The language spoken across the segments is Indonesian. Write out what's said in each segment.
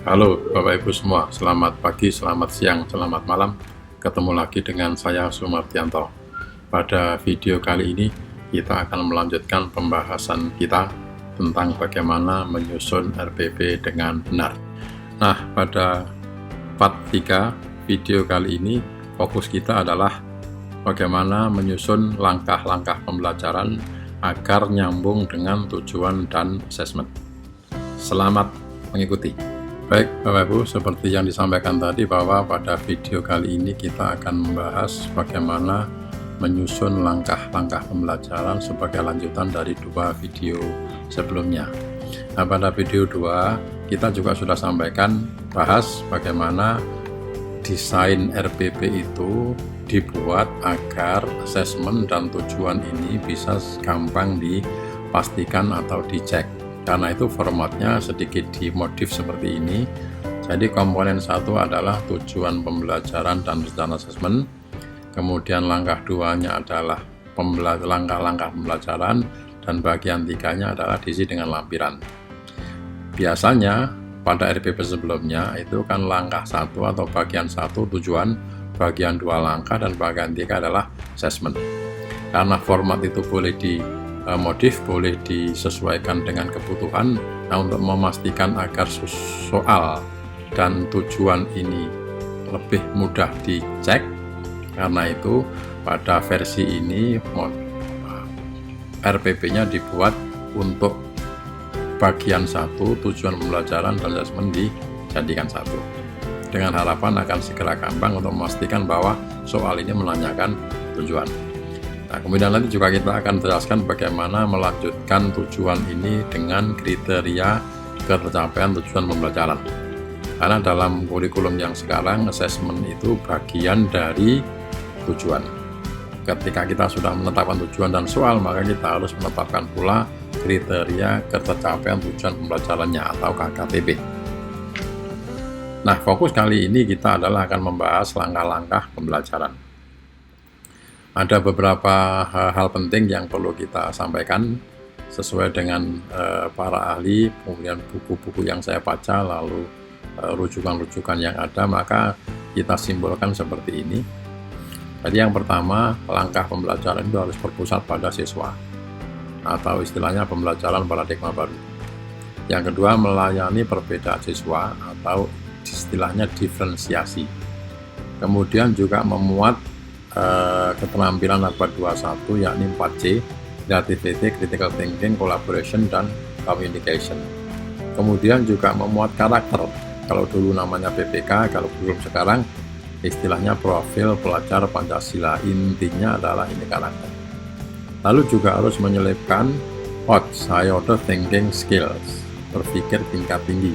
Halo Bapak Ibu semua, selamat pagi, selamat siang, selamat malam. Ketemu lagi dengan saya Sumartianto. Pada video kali ini kita akan melanjutkan pembahasan kita tentang bagaimana menyusun RPP dengan benar. Nah, pada part 3 video kali ini fokus kita adalah bagaimana menyusun langkah-langkah pembelajaran agar nyambung dengan tujuan dan asesmen. Selamat mengikuti. Baik Bapak Ibu, seperti yang disampaikan tadi bahwa pada video kali ini kita akan membahas bagaimana menyusun langkah-langkah pembelajaran sebagai lanjutan dari 2 video sebelumnya. Nah, pada video 2 kita juga sudah sampaikan bahas bagaimana desain RPP itu dibuat agar asesmen dan tujuan ini bisa gampang dipastikan atau dicek. Karena itu formatnya sedikit dimodif seperti ini. Jadi komponen 1 adalah tujuan pembelajaran dan rencana asesmen. Kemudian langkah 2-nya adalah langkah-langkah pembelajaran, dan bagian 3-nya adalah diisi dengan lampiran. Biasanya pada RPP sebelumnya itu kan langkah 1 atau bagian 1 tujuan, bagian 2 langkah, dan bagian 3 adalah asesmen. Karena format itu boleh modif, boleh disesuaikan dengan kebutuhan. Nah, untuk memastikan agar soal dan tujuan ini lebih mudah dicek, karena itu pada versi ini RPP-nya dibuat untuk bagian 1 tujuan pembelajaran dan asesmen dijadikan 1, dengan harapan akan segera gampang untuk memastikan bahwa soal ini menanyakan tujuan. Nah, kemudian nanti juga kita akan jelaskan bagaimana melanjutkan tujuan ini dengan kriteria ketercapaian tujuan pembelajaran. Karena dalam kurikulum yang sekarang, asesmen itu bagian dari tujuan. Ketika kita sudah menetapkan tujuan dan soal, maka kita harus menetapkan pula kriteria ketercapaian tujuan pembelajarannya atau KKTP. Nah, fokus kali ini kita adalah akan membahas langkah-langkah pembelajaran. Ada beberapa hal penting yang perlu kita sampaikan sesuai dengan para ahli, kemudian buku-buku yang saya baca, lalu rujukan-rujukan yang ada, maka kita simpulkan seperti ini. Jadi yang pertama, langkah pembelajaran itu harus berpusat pada siswa, atau istilahnya pembelajaran paradigma baru. Yang kedua, melayani perbedaan siswa atau istilahnya diferensiasi. Kemudian juga memuat keterampilan abad 21, yakni 4C, creativity, critical thinking, collaboration, dan communication. Kemudian juga memuat karakter, kalau dulu namanya PPK, kalau belum sekarang istilahnya profil pelajar Pancasila. Intinya adalah ini karakter. Lalu juga harus menyelipkan high order thinking skills, berpikir tingkat tinggi.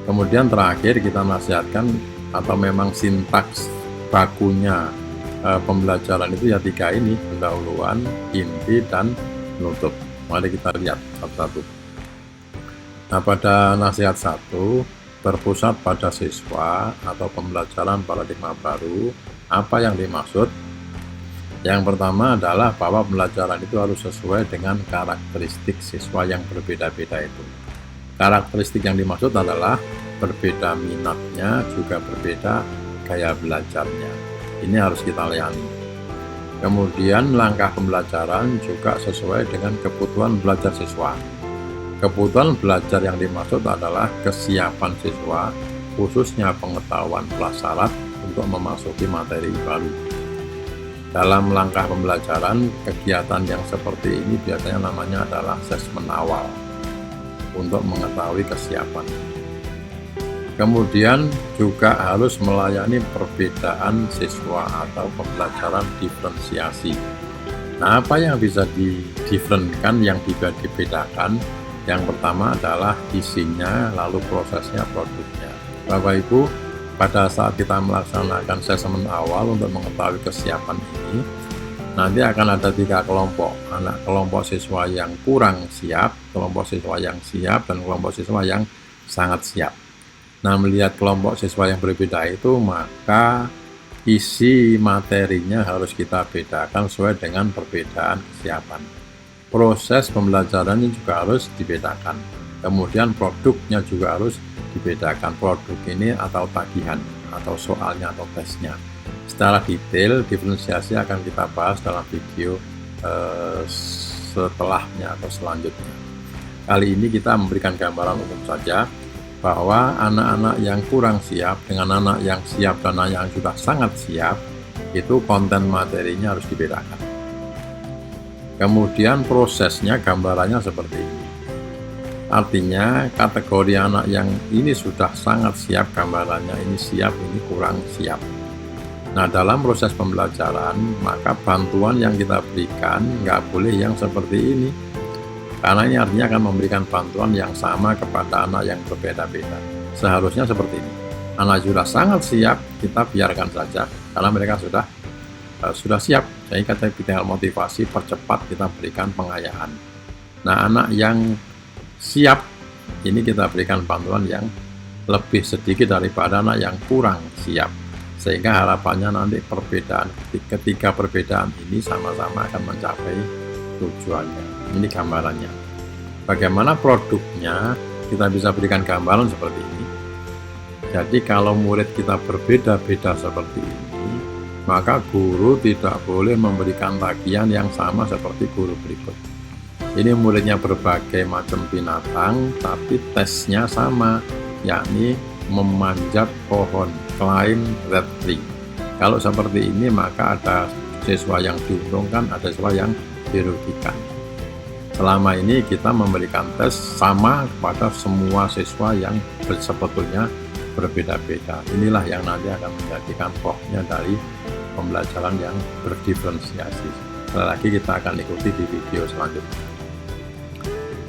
Kemudian terakhir kita nasihatkan atau memang sintaks bakunya pembelajaran itu ya 3 ini: pendahuluan, inti, dan penutup. Mari kita lihat satu-satu. Nah, pada nasihat 1, berpusat pada siswa atau pembelajaran paradigma baru, apa yang dimaksud? Yang pertama adalah bahwa pembelajaran itu harus sesuai dengan karakteristik siswa yang berbeda-beda itu. Karakteristik yang dimaksud adalah berbeda minatnya, juga berbeda gaya belajarnya. Ini harus kita layani. Kemudian langkah pembelajaran juga sesuai dengan kebutuhan belajar siswa. Kebutuhan belajar yang dimaksud adalah kesiapan siswa, khususnya pengetahuan prasyarat untuk memasuki materi baru. Dalam langkah pembelajaran, kegiatan yang seperti ini biasanya namanya adalah asesmen awal untuk mengetahui kesiapan. Kemudian juga harus melayani perbedaan siswa atau pembelajaran diferensiasi. Nah, apa yang bisa didiferensikan, yang bisa dibedakan? Yang pertama adalah isinya, lalu prosesnya, produknya. Bapak Ibu, pada saat kita melaksanakan asesmen awal untuk mengetahui kesiapan ini, nanti akan ada 3 kelompok. Kelompok siswa yang kurang siap, kelompok siswa yang siap, dan kelompok siswa yang sangat siap. Nah, melihat kelompok siswa yang berbeda itu, maka isi materinya harus kita bedakan sesuai dengan perbedaan kesiapan. Proses pembelajarannya juga harus dibedakan. Kemudian produknya juga harus dibedakan produk ini atau tagihan, atau soalnya atau tesnya. Secara detail diferensiasi akan kita bahas dalam video setelahnya atau selanjutnya. Kali ini kita memberikan gambaran umum saja bahwa anak-anak yang kurang siap dengan anak yang siap dan anak yang sudah sangat siap, itu konten materinya harus dibedakan. Kemudian prosesnya gambarannya seperti ini. Artinya kategori anak yang ini sudah sangat siap, gambarannya ini siap, ini kurang siap. Nah, dalam proses pembelajaran maka bantuan yang kita berikan nggak boleh yang seperti ini, karena ini artinya akan memberikan bantuan yang sama kepada anak yang berbeda-beda. Seharusnya seperti ini. Anak sudah sangat siap, kita biarkan saja karena mereka sudah siap. Jadi kita tinggal motivasi, percepat, kita berikan pengayaan. Nah, anak yang siap ini kita berikan bantuan yang lebih sedikit daripada anak yang kurang siap, sehingga harapannya nanti ketiga perbedaan ini sama-sama akan mencapai tujuannya. Ini gambarannya. Bagaimana produknya, kita bisa berikan gambaran seperti ini. Jadi kalau murid kita berbeda-beda seperti ini, maka guru tidak boleh memberikan tagihan yang sama seperti guru berikut. Ini muridnya berbagai macam binatang, tapi tesnya sama, yakni memanjat pohon, climb that tree. Kalau seperti ini maka ada siswa yang diuntungkan, ada siswa yang dirugikan. Selama ini kita memberikan tes sama kepada semua siswa yang sebetulnya berbeda-beda. Inilah yang nanti akan menjadikan rohnya dari pembelajaran yang berdiferensiasi. Sekali lagi kita akan ikuti di video selanjutnya.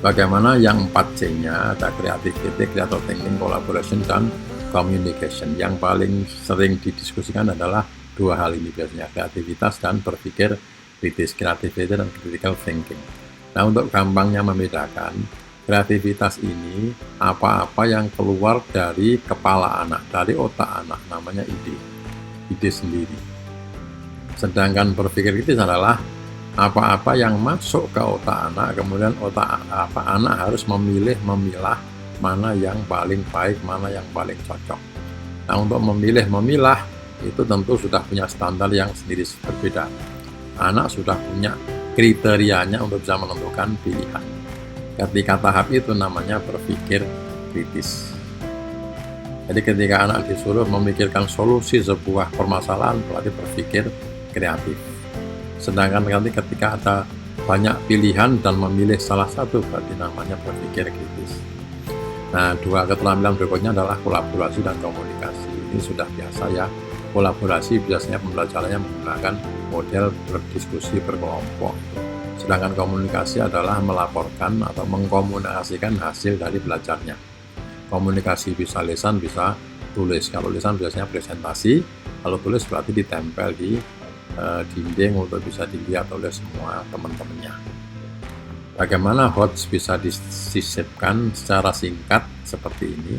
Bagaimana yang 4C-nya, ada creativity, creative thinking, collaboration, dan communication. Yang paling sering didiskusikan adalah dua hal ini biasanya, kreativitas dan berpikir kritis, creativity dan critical thinking. Nah, untuk gampangnya membedakan, kreativitas ini apa-apa yang keluar dari kepala anak, dari otak anak, namanya ide sendiri. Sedangkan berpikir kritis adalah apa-apa yang masuk ke otak anak, kemudian anak harus memilah mana yang paling baik, mana yang paling cocok. Nah, untuk memilah itu tentu sudah punya standar yang sendiri berbeda. Anak sudah punya kriterianya untuk bisa menentukan pilihan. Ketika tahap itu namanya berpikir kritis. Jadi ketika anak disuruh memikirkan solusi sebuah permasalahan, berarti berpikir kreatif. Sedangkan nanti ketika ada banyak pilihan dan memilih salah satu, berarti namanya berpikir kritis. Nah, dua keterampilan berikutnya adalah kolaborasi dan komunikasi. Ini sudah biasa ya. Kolaborasi biasanya pembelajarannya menggunakan model berdiskusi berkelompok. Sedangkan komunikasi adalah melaporkan atau mengkomunikasikan hasil dari belajarnya. Komunikasi bisa lisan, bisa tulis. Kalau lisan biasanya presentasi, kalau tulis berarti ditempel di dinding untuk bisa dilihat oleh semua teman-temannya. Bagaimana HOTS bisa disisipkan secara singkat seperti ini.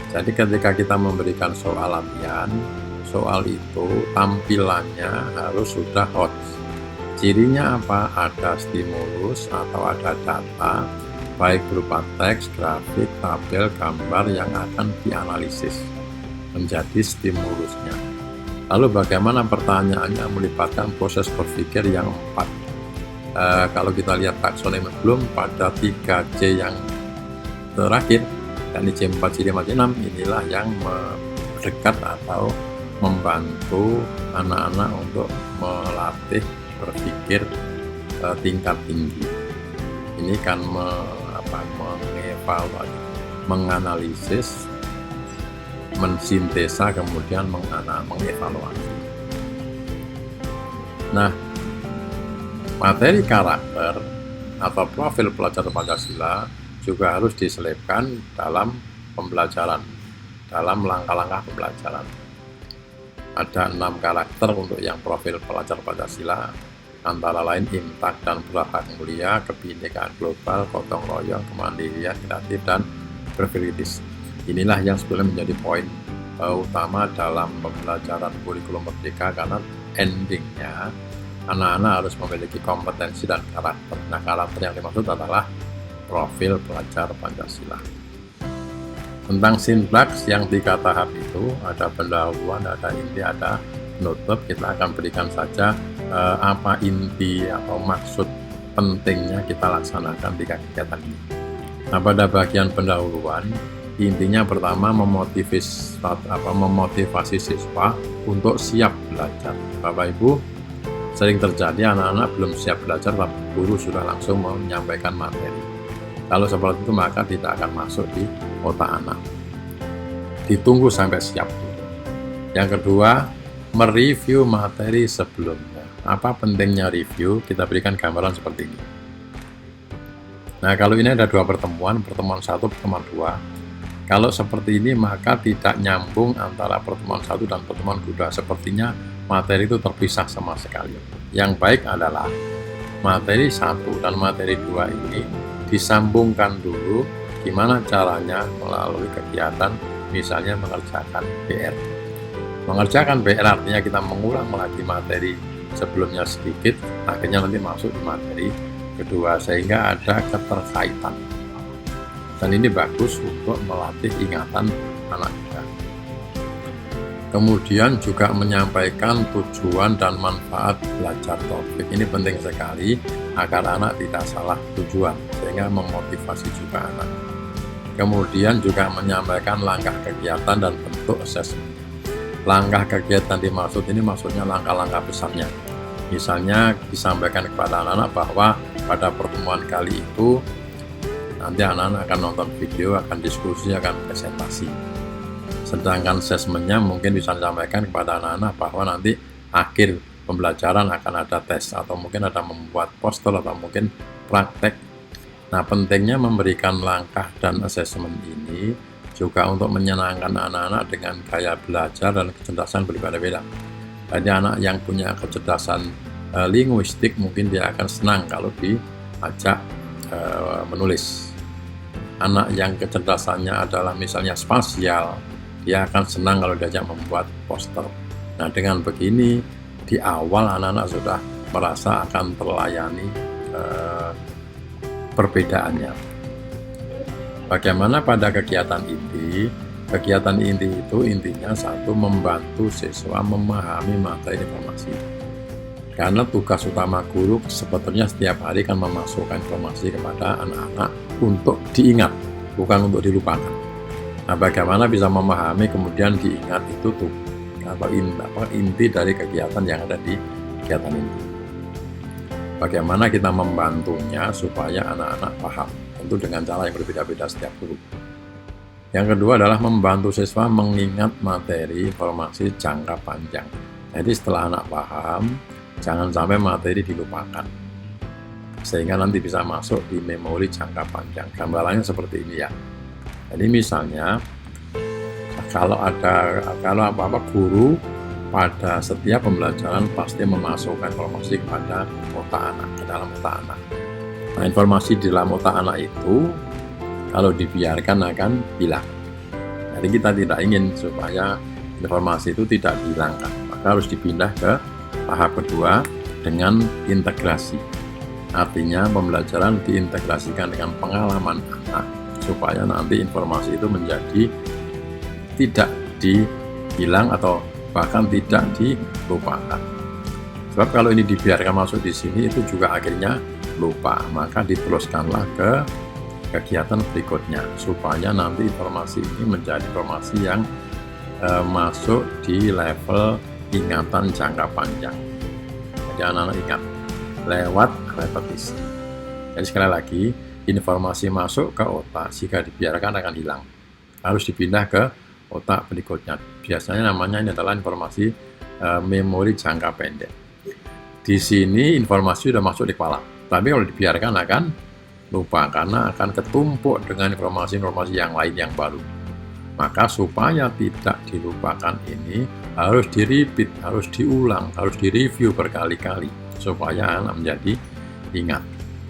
Jadi ketika kita memberikan soal latihan, soal itu tampilannya harus sudah HOTS. Cirinya apa? Ada stimulus atau ada data, baik berupa teks, grafik, tabel, gambar yang akan dianalisis menjadi stimulusnya. Lalu bagaimana pertanyaannya melibatkan proses berpikir yang 4. Kalau kita lihat taksonomi belum pada 3C yang terakhir, yakni C4, C5, C6, inilah yang mendekat atau membantu anak-anak untuk melatih berpikir tingkat tinggi. Ini kan mengevaluasi, menganalisis, mensintesa, kemudian mengevaluasi. Nah, materi karakter atau profil pelajar Pancasila juga harus diselipkan dalam pembelajaran, dalam langkah-langkah pembelajaran. Ada 6 karakter untuk yang profil pelajar Pancasila, antara lain impact dan berakhlak mulia, kebinekaan global, gotong royong, kemandirian, kreatif, dan berkritis. Inilah yang sebetulnya menjadi poin utama dalam pembelajaran kurikulum merdeka, karena endingnya anak-anak harus memiliki kompetensi dan karakter. Nah, karakter yang dimaksud adalah profil pelajar Pancasila. Tentang sintaks yang 3 tahap itu, ada pendahuluan, ada inti, ada penutup. Kita akan berikan saja apa inti atau maksud pentingnya kita laksanakan 3 kegiatan ini. Nah, pada bagian pendahuluan, intinya pertama memotivasi siswa untuk siap belajar. Bapak Ibu, sering terjadi anak-anak belum siap belajar tapi guru sudah langsung menyampaikan materi. Kalau seperti itu maka tidak akan masuk di otak anak. Ditunggu sampai siap. Yang kedua, mereview materi sebelumnya. Apa pentingnya review? Kita berikan gambaran seperti ini. Nah, kalau ini ada 2 pertemuan 1, pertemuan 2. Kalau seperti ini maka tidak nyambung antara pertemuan 1 dan pertemuan 2. Sepertinya materi itu terpisah sama sekali. Yang baik adalah materi 1 dan materi 2 ini disambungkan dulu. Gimana caranya? Melalui kegiatan, misalnya mengerjakan PR. Mengerjakan PR artinya kita mengulang lagi materi sebelumnya sedikit, akhirnya nanti masuk di materi kedua, sehingga ada keterkaitan. Dan ini bagus untuk melatih ingatan anak kita. Kemudian juga menyampaikan tujuan dan manfaat belajar topik. Ini penting sekali agar anak tidak salah tujuan, sehingga memotivasi juga anak. Kemudian juga menyampaikan langkah kegiatan dan bentuk asesmen. Langkah kegiatan dimaksud ini maksudnya langkah-langkah besarnya. Misalnya disampaikan kepada anak-anak bahwa pada pertemuan kali itu nanti anak-anak akan nonton video, akan diskusi, akan presentasi. Sedangkan asesmennya mungkin bisa disampaikan kepada anak-anak bahwa nanti akhir pembelajaran akan ada tes, atau mungkin ada membuat poster, atau mungkin praktek. Nah, pentingnya memberikan langkah dan asesmen ini juga untuk menyenangkan anak-anak dengan gaya belajar dan kecerdasan berbeda-beda. Jadi anak yang punya kecerdasan linguistik mungkin dia akan senang kalau diajak menulis. Anak yang kecerdasannya adalah misalnya spasial, dia akan senang kalau diajak membuat poster. Nah, dengan begini di awal anak-anak sudah merasa akan terlayani perbedaannya. Bagaimana pada kegiatan inti? Kegiatan inti itu intinya 1, membantu siswa memahami materi informasi. Karena tugas utama guru sebetulnya setiap hari kan memasukkan informasi kepada anak-anak untuk diingat, bukan untuk dilupakan. Nah, bagaimana bisa memahami kemudian diingat itu tuh inti dari kegiatan yang ada di kegiatan ini. Bagaimana kita membantunya supaya anak-anak paham, tentu dengan cara yang berbeda-beda setiap guru. Yang kedua adalah membantu siswa mengingat materi informasi jangka panjang. Jadi setelah anak paham, jangan sampai materi dilupakan, sehingga nanti bisa masuk di memori jangka panjang. Gambarannya seperti ini ya. Jadi misalnya kalau apa-apa guru pada setiap pembelajaran pasti memasukkan informasi kepada otak anak, ke dalam otak anak. Nah, informasi di dalam otak anak itu kalau dibiarkan akan hilang. Jadi kita tidak ingin supaya informasi itu tidak dihilangkan, maka harus dipindah ke tahap kedua dengan integrasi. Artinya pembelajaran diintegrasikan dengan pengalaman anak supaya nanti informasi itu menjadi tidak dihilang atau bahkan tidak dilupakan. Sebab kalau ini dibiarkan masuk di sini itu juga akhirnya lupa, maka diteruskanlah ke kegiatan berikutnya supaya nanti informasi ini menjadi informasi yang masuk di level ingatan jangka panjang. Jadi anak-anak ingat lewat repetisi. Jadi sekali lagi, informasi masuk ke otak jika dibiarkan akan hilang. Harus dipindah ke otak berikutnya. Biasanya namanya ini adalah informasi memori jangka pendek. Di sini informasi sudah masuk di kepala, tapi kalau dibiarkan akan lupa karena akan ketumpuk dengan informasi-informasi yang lain yang baru. Maka supaya tidak dilupakan ini harus di-repeat, harus diulang, harus direview berkali-kali supaya anak menjadi ingat.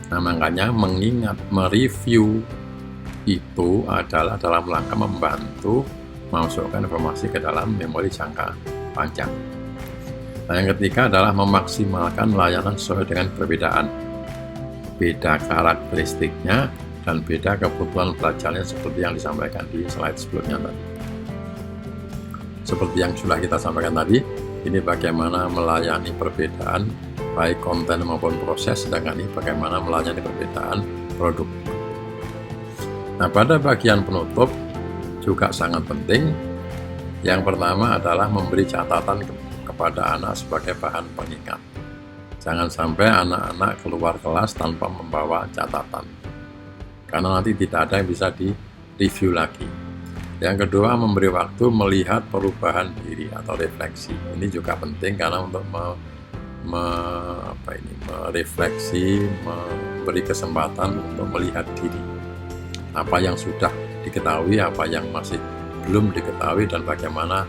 Nah, makanya mengingat, mereview itu adalah dalam rangka membantu memasukkan informasi ke dalam memori jangka panjang. Nah, yang ketiga adalah memaksimalkan layanan sesuai dengan perbedaan. Beda karakteristiknya dan beda kebutuhan belajarnya seperti yang disampaikan di slide sebelumnya tadi. Seperti yang sudah kita sampaikan tadi, ini bagaimana melayani perbedaan baik konten maupun proses, sedangkan ini bagaimana melayani perbedaan produk. Nah, pada bagian penutup juga sangat penting. Yang pertama adalah memberi catatan kepada anak sebagai bahan pengingat. Jangan sampai anak-anak keluar kelas tanpa membawa catatan, karena nanti tidak ada yang bisa di-review lagi. Yang kedua, memberi waktu melihat perubahan diri atau refleksi. Ini juga penting karena untuk merefleksi, memberi kesempatan untuk melihat diri. Apa yang sudah diketahui, apa yang masih belum diketahui, dan bagaimana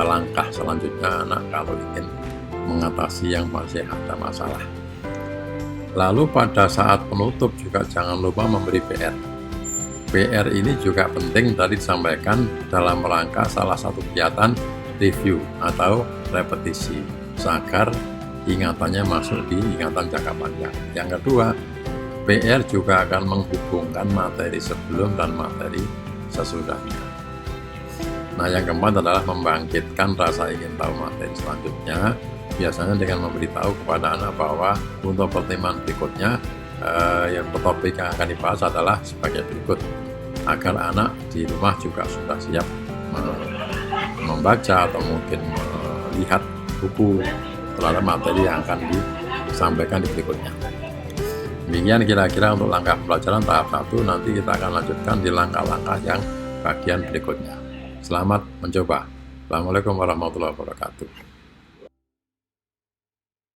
langkah selanjutnya anak kalau ingin mengatasi yang masih ada masalah. Lalu pada saat penutup juga jangan lupa memberi PR. PR ini juga penting tadi disampaikan dalam rangka salah satu kegiatan review atau repetisi, agar ingatannya masuk di ingatan jangka panjang. Yang kedua, PR juga akan menghubungkan materi sebelum dan materi sesudahnya. Nah, yang keempat adalah membangkitkan rasa ingin tahu materi selanjutnya, biasanya dengan memberitahu kepada anak bahwa untuk pertemuan berikutnya yang topik yang akan dibahas adalah sebagai berikut, agar anak di rumah juga sudah siap membaca atau mungkin melihat buku terhadap materi yang akan disampaikan di berikutnya. Demikian kira-kira untuk langkah pembelajaran tahap 1. Nanti kita akan lanjutkan di langkah-langkah yang bagian berikutnya. Selamat mencoba. Assalamualaikum warahmatullahi wabarakatuh.